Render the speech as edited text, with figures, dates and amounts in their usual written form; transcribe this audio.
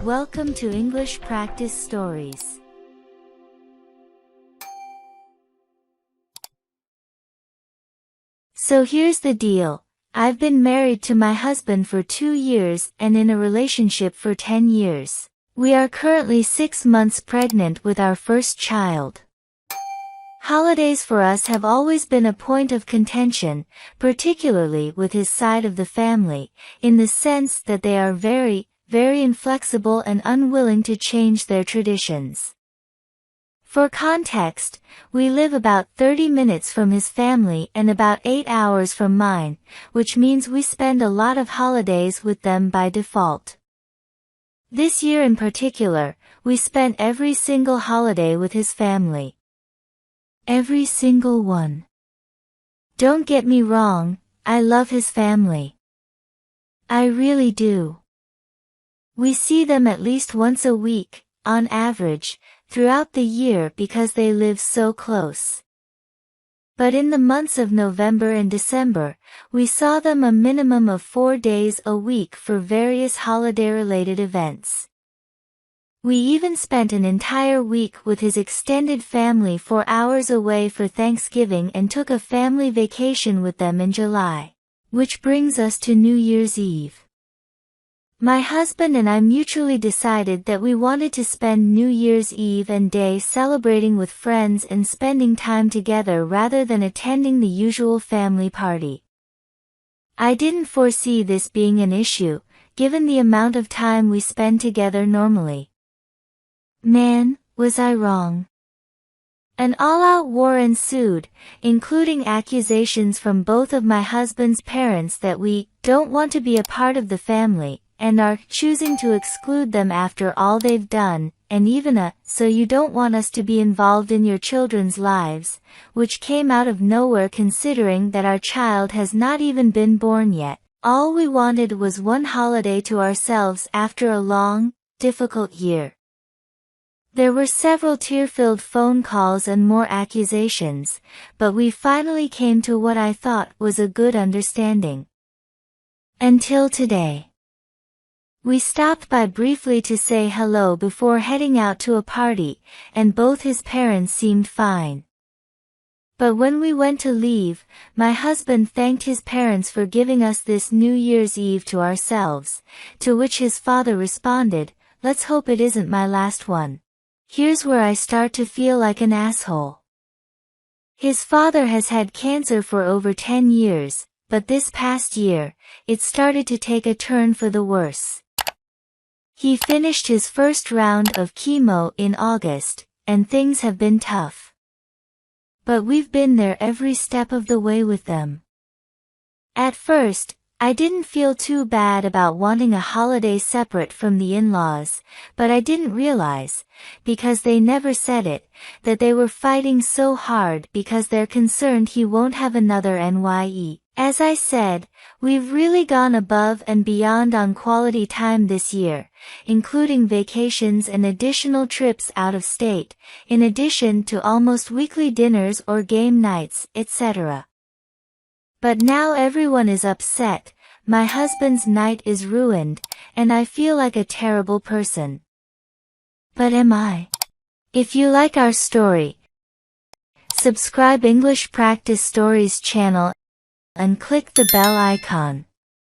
Welcome to English Practice Stories. So here's the deal. I've been married to my husband for 2 years and in a relationship for 10 years. We are currently 6 months pregnant with our first child. Holidays for us have always been a point of contention, particularly with his side of the family, in the sense that they are very inflexible and unwilling to change their traditions. For context, we live about 30 minutes from his family and about 8 hours from mine, which means we spend a lot of holidays with them by default. This year in particular, we spent every single holiday with his family. Every single one. Don't get me wrong, I love his family. I really do. We see them at least once a week, on average, throughout the year because they live so close. But in the months of November and December, we saw them a minimum of 4 days a week for various holiday-related events. We even spent an entire week with his extended family 4 hours away for Thanksgiving and took a family vacation with them in July. Which brings us to New Year's Eve. My husband and I mutually decided that we wanted to spend New Year's Eve and Day celebrating with friends and spending time together rather than attending the usual family party. I didn't foresee this being an issue, given the amount of time we spend together normally. Man, was I wrong. An all-out war ensued, including accusations from both of my husband's parents that we don't want to be a part of the family, and are choosing to exclude them after all they've done, and even so you don't want us to be involved in your children's lives, which came out of nowhere considering that our child has not even been born yet. All we wanted was one holiday to ourselves after a long, difficult year. There were several tear-filled phone calls and more accusations, but we finally came to what I thought was a good understanding. Until today. We stopped by briefly to say hello before heading out to a party, and both his parents seemed fine. But when we went to leave, my husband thanked his parents for giving us this New Year's Eve to ourselves, to which his father responded, "Let's hope it isn't my last one." Here's where I start to feel like an asshole. His father has had cancer for over 10 years, but this past year, it started to take a turn for the worse. He finished his first round of chemo in August, and things have been tough. But we've been there every step of the way with them. At first, I didn't feel too bad about wanting a holiday separate from the in-laws, but I didn't realize, because they never said it, that they were fighting so hard because they're concerned he won't have another NYE. As I said, we've really gone above and beyond on quality time this year, including vacations and additional trips out of state, in addition to almost weekly dinners or game nights, etc. But now everyone is upset, my husband's night is ruined, and I feel like a terrible person. But am I? If you like our story, subscribe English Practice Stories channel and click the bell icon.